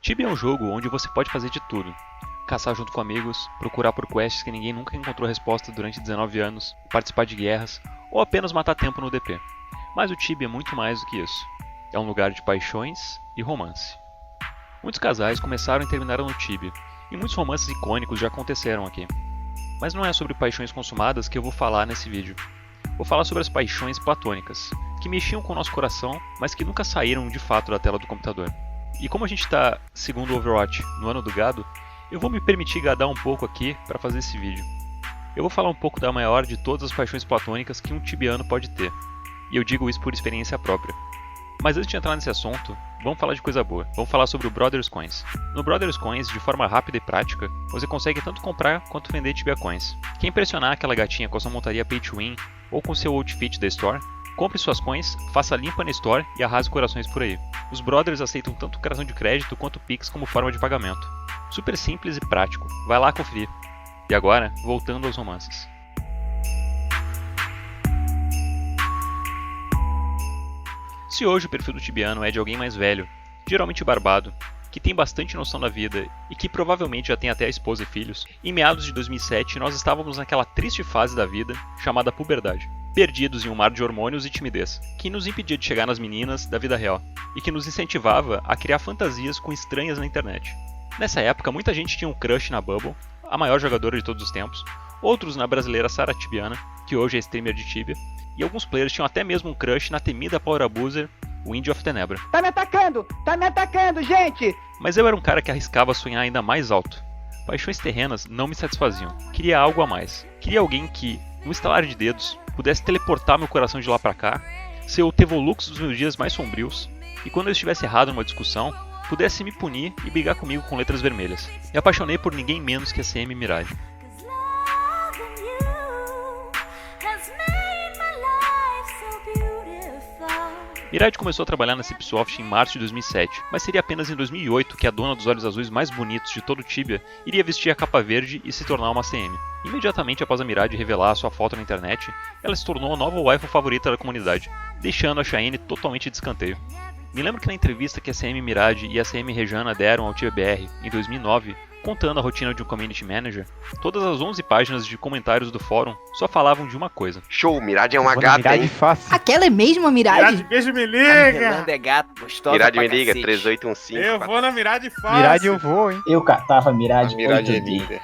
Tibia é um jogo onde você pode fazer de tudo. Caçar junto com amigos, procurar por quests que ninguém nunca encontrou resposta durante 19 anos, participar de guerras, ou apenas matar tempo no DP. Mas o Tibia é muito mais do que isso. É um lugar de paixões e romance. Muitos casais começaram e terminaram no Tibia, e muitos romances icônicos já aconteceram aqui. Mas não é sobre paixões consumadas que eu vou falar nesse vídeo. Vou falar sobre as paixões platônicas, que mexiam com o nosso coração, mas que nunca saíram de fato da tela do computador. E como a gente está, segundo o Overwatch, no ano do gado, eu vou me permitir gadar um pouco aqui para fazer esse vídeo. Eu vou falar um pouco da maior de todas as paixões platônicas que um tibiano pode ter, e eu digo isso por experiência própria. Mas antes de entrar nesse assunto, vamos falar de coisa boa. Vamos falar sobre o Brothers Coins. No Brothers Coins, de forma rápida e prática, você consegue tanto comprar quanto vender Tibia Coins. Quer impressionar aquela gatinha com a sua montaria Pay to Win ou com seu outfit da Store? Compre suas coins, faça limpa na Store e arrase corações por aí. Os Brothers aceitam tanto cartão de crédito quanto Pix como forma de pagamento. Super simples e prático. Vai lá conferir. E agora, voltando aos romances. Se hoje o perfil do tibiano é de alguém mais velho, geralmente barbado, que tem bastante noção da vida e que provavelmente já tem até a esposa e filhos, em meados de 2007 nós estávamos naquela triste fase da vida chamada puberdade, perdidos em um mar de hormônios e timidez, que nos impedia de chegar nas meninas da vida real e que nos incentivava a criar fantasias com estranhas na internet. Nessa época muita gente tinha um crush na Bubble, a maior jogadora de todos os tempos, outros na brasileira Sarah Tibiana, que hoje é streamer de Tibia, e alguns players tinham até mesmo um crush na temida Power Abuser, o Indy of Tenebra. Tá me atacando, gente! Mas eu era um cara que arriscava sonhar ainda mais alto. Paixões terrenas não me satisfaziam. Queria algo a mais. Queria alguém que, no estalar de dedos, pudesse teleportar meu coração de lá pra cá, ser o Tevolux dos meus dias mais sombrios, e quando eu estivesse errado numa discussão, pudesse me punir e brigar comigo com letras vermelhas. Me apaixonei por ninguém menos que a CM Mirage. Mirage começou a trabalhar na Cipsoft em março de 2007, mas seria apenas em 2008 que a dona dos olhos azuis mais bonitos de todo o Tibia iria vestir a capa verde e se tornar uma CM. Imediatamente após a Mirage revelar sua foto na internet, ela se tornou a nova waifu favorita da comunidade, deixando a Cheyenne totalmente de escanteio. Me lembro que na entrevista que a CM Mirage e a CM Rejana deram ao TiaBR em 2009, contando a rotina de um Community Manager, todas as 11 páginas de comentários do fórum só falavam de uma coisa. Show, Mirage é uma gata, hein? Fácil. Aquela é mesmo a Mirage? Mirade, beijo, me A liga! Miranda é gato, gostosa Mirage pra me liga, cacete. 3815. Eu vou na Mirade fácil. Mirade eu vou, hein? Eu catava Mirade. Mirage é 8D. linda.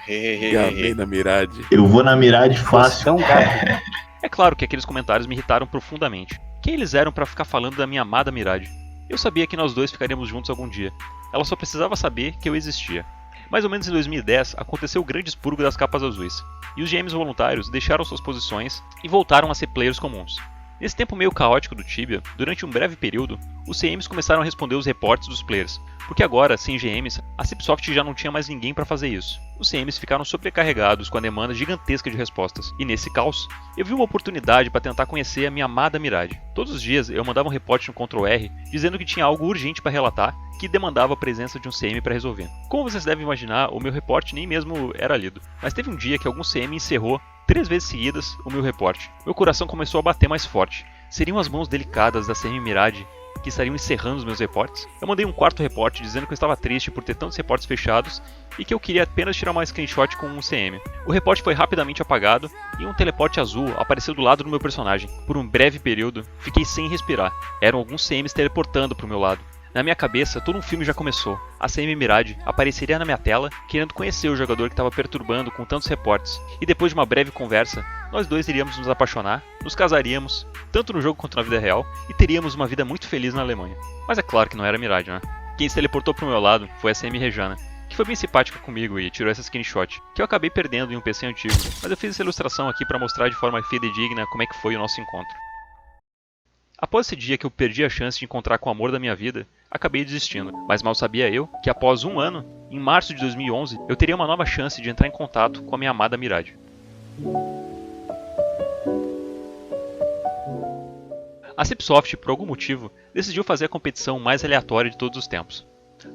Gamei na Mirade. Eu vou na Mirade fácil. Tão gato. É claro que aqueles comentários me irritaram profundamente. Quem eles eram para ficar falando da minha amada Mirage? Eu sabia que nós dois ficaríamos juntos algum dia. Ela só precisava saber que eu existia. Mais ou menos em 2010, aconteceu o grande expurgo das capas azuis, e os GMs voluntários deixaram suas posições e voltaram a ser players comuns. Nesse tempo meio caótico do Tibia, durante um breve período, os CMs começaram a responder os reportes dos players, porque agora, sem GMs, a Cipsoft já não tinha mais ninguém para fazer isso. Os CMs ficaram sobrecarregados com a demanda gigantesca de respostas, e nesse caos, eu vi uma oportunidade para tentar conhecer a minha amada Mirage. Todos os dias eu mandava um reporte no Ctrl+R dizendo que tinha algo urgente para relatar que demandava a presença de um CM para resolver. Como vocês devem imaginar, o meu reporte nem mesmo era lido, mas teve um dia que algum CM encerrou 3 vezes seguidas o meu reporte. Meu coração começou a bater mais forte. Seriam as mãos delicadas da CM Mirage que estariam encerrando os meus reportes? Eu mandei um quarto reporte dizendo que eu estava triste por ter tantos reportes fechados e que eu queria apenas tirar uma screenshot com um CM. O reporte foi rapidamente apagado e um teleporte azul apareceu do lado do meu personagem. Por um breve período, fiquei sem respirar. Eram alguns CMs teleportando para o meu lado. Na minha cabeça, todo um filme já começou. A CM Mirage apareceria na minha tela, querendo conhecer o jogador que estava perturbando com tantos reportes. E depois de uma breve conversa, nós dois iríamos nos apaixonar, nos casaríamos, tanto no jogo quanto na vida real, e teríamos uma vida muito feliz na Alemanha. Mas é claro que não era a Mirage, né? Quem se teleportou pro meu lado foi a CM Rejana, que foi bem simpática comigo e tirou essa screenshot, que eu acabei perdendo em um PC antigo, mas eu fiz essa ilustração aqui para mostrar de forma fidedigna como é que foi o nosso encontro. Após esse dia que eu perdi a chance de encontrar com o amor da minha vida, acabei desistindo, mas mal sabia eu que após um ano, em março de 2011, eu teria uma nova chance de entrar em contato com a minha amada Mirage. A Cipsoft, por algum motivo, decidiu fazer a competição mais aleatória de todos os tempos.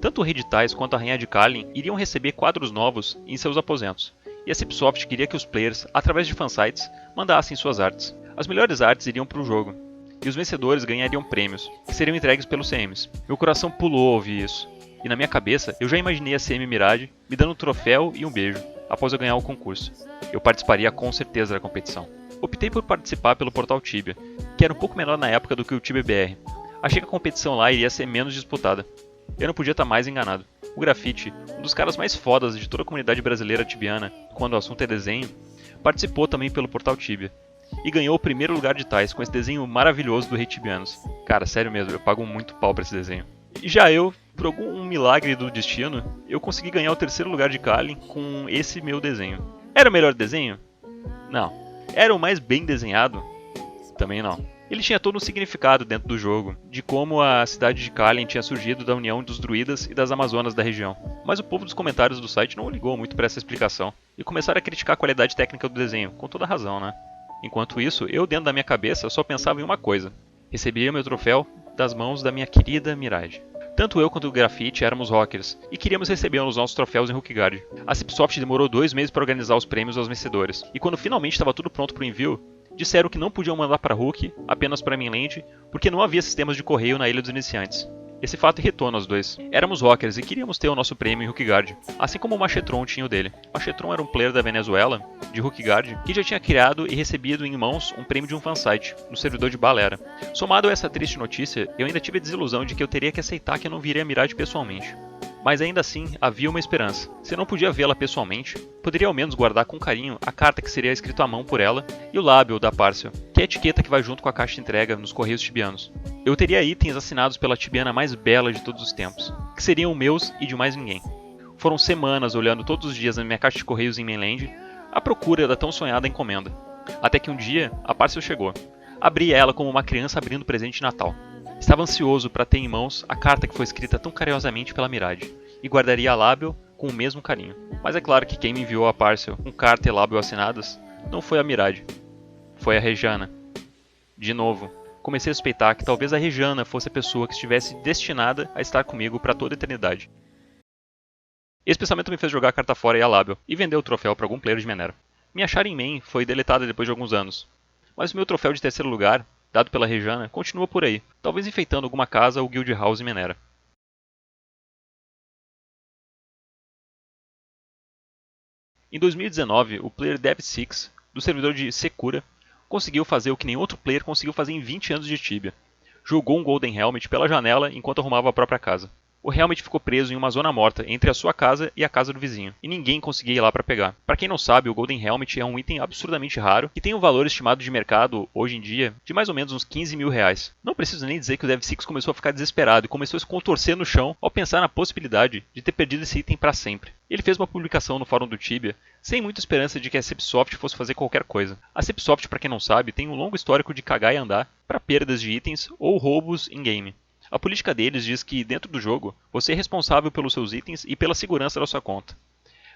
Tanto o Rei de Tais quanto a Rainha de Kalin iriam receber quadros novos em seus aposentos, e a Cipsoft queria que os players, através de fansites, mandassem suas artes. As melhores artes iriam para o jogo, e os vencedores ganhariam prêmios, que seriam entregues pelos CMs. Meu coração pulou ao ouvir isso. E na minha cabeça, eu já imaginei a CM Mirage me dando um troféu e um beijo, após eu ganhar o concurso. Eu participaria com certeza da competição. Optei por participar pelo portal Tibia, que era um pouco menor na época do que o Tibia BR. Achei que a competição lá iria ser menos disputada. Eu não podia estar mais enganado. O Grafite, um dos caras mais fodas de toda a comunidade brasileira tibiana, quando o assunto é desenho, participou também pelo portal Tibia. E ganhou o primeiro lugar de tais com esse desenho maravilhoso do Rei Tibianos. Cara, sério mesmo, eu pago muito pau pra esse desenho. E já eu, por algum milagre do destino, eu consegui ganhar o terceiro lugar de Kalin com esse meu desenho. Era o melhor desenho? Não. Era o mais bem desenhado? Também não. Ele tinha todo um significado dentro do jogo, de como a cidade de Kalin tinha surgido da união dos druidas e das amazonas da região. Mas o povo dos comentários do site não ligou muito para essa explicação, e começaram a criticar a qualidade técnica do desenho, com toda razão, né? Enquanto isso, eu dentro da minha cabeça só pensava em uma coisa: receberia meu troféu das mãos da minha querida Mirage. Tanto eu quanto o Grafite éramos rockers, e queríamos receber os nossos troféus em Rookguard. A Cipsoft demorou 2 meses para organizar os prêmios aos vencedores, e quando finalmente estava tudo pronto para o envio, disseram que não podiam mandar para Rook, apenas para Mainland, porque não havia sistemas de correio na Ilha dos Iniciantes. Esse fato irritou nós dois. Éramos rockers e queríamos ter o nosso prêmio em Rookguard, assim como o Machetron tinha o dele. Machetron era um player da Venezuela, de Rookguard, que já tinha criado e recebido em mãos um prêmio de um fansite, no servidor de Balera. Somado a essa triste notícia, eu ainda tive a desilusão de que eu teria que aceitar que eu não viria a Mirage pessoalmente. Mas ainda assim, havia uma esperança. Se eu não podia vê-la pessoalmente, poderia ao menos guardar com carinho a carta que seria escrito à mão por ela e o lábio da Parcel, que é a etiqueta que vai junto com a caixa de entrega nos correios tibianos. Eu teria itens assinados pela tibiana mais bela de todos os tempos, que seriam meus e de mais ninguém. Foram semanas olhando todos os dias na minha caixa de correios em Mainland, à procura da tão sonhada encomenda. Até que um dia, a Parcel chegou. Abri ela como uma criança abrindo presente de Natal. Estava ansioso para ter em mãos a carta que foi escrita tão carinhosamente pela Mirage, e guardaria a lábio com o mesmo carinho. Mas é claro que quem me enviou a Parcel com carta e lábio assinadas não foi a Mirage, foi a Rejana. De novo, comecei a suspeitar que talvez a Rejana fosse a pessoa que estivesse destinada a estar comigo para toda a eternidade. Esse pensamento me fez jogar a carta fora e a lábio, e vender o troféu para algum player de Menera. Minha Shara em Main foi deletada depois de alguns anos, mas o meu troféu de terceiro lugar, dado pela Rejana, continua por aí, talvez enfeitando alguma casa ou guild house em Menera. Em 2019, o player Dev6, do servidor de Secura, conseguiu fazer o que nenhum outro player conseguiu fazer em 20 anos de Tibia. Jogou um Golden Helmet pela janela enquanto arrumava a própria casa. O Helmet ficou preso em uma zona morta entre a sua casa e a casa do vizinho, e ninguém conseguia ir lá para pegar. Para quem não sabe, o Golden Helmet é um item absurdamente raro e tem um valor estimado de mercado, hoje em dia, de mais ou menos uns 15 mil reais. Não preciso nem dizer que o Dev6 começou a ficar desesperado e começou a se contorcer no chão ao pensar na possibilidade de ter perdido esse item para sempre. Ele fez uma publicação no fórum do Tibia, sem muita esperança de que a Cipsoft fosse fazer qualquer coisa. A Cipsoft, para quem não sabe, tem um longo histórico de cagar e andar para perdas de itens ou roubos em game. A política deles diz que, dentro do jogo, você é responsável pelos seus itens e pela segurança da sua conta.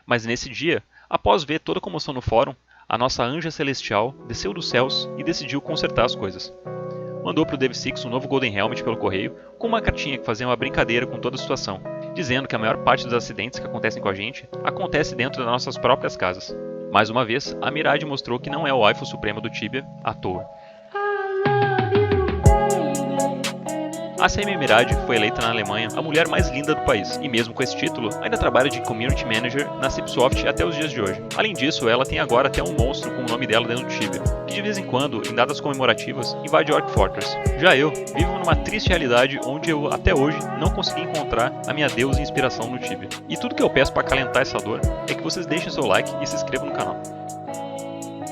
Mas nesse dia, após ver toda a comoção no fórum, a nossa anja celestial desceu dos céus e decidiu consertar as coisas. Mandou para o Dev6 um novo Golden Helmet pelo correio, com uma cartinha que fazia uma brincadeira com toda a situação, dizendo que a maior parte dos acidentes que acontecem com a gente acontece dentro das nossas próprias casas. Mais uma vez, a Mirage mostrou que não é o waifu supremo do Tibia à toa. A CM Mirage foi eleita na Alemanha a mulher mais linda do país, e mesmo com esse título, ainda trabalha de Community Manager na Cipsoft até os dias de hoje. Além disso, ela tem agora até um monstro com o nome dela dentro do Tibia, que de vez em quando, em datas comemorativas, invade Orc Fortress. Já eu vivo numa triste realidade onde eu, até hoje, não consegui encontrar a minha deusa e inspiração no Tibia. E tudo que eu peço para acalentar essa dor é que vocês deixem seu like e se inscrevam no canal.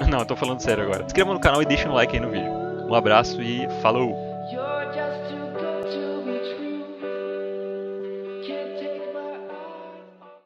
Não, eu tô falando sério agora. Se inscrevam no canal e deixem um like aí no vídeo. Um abraço e falou!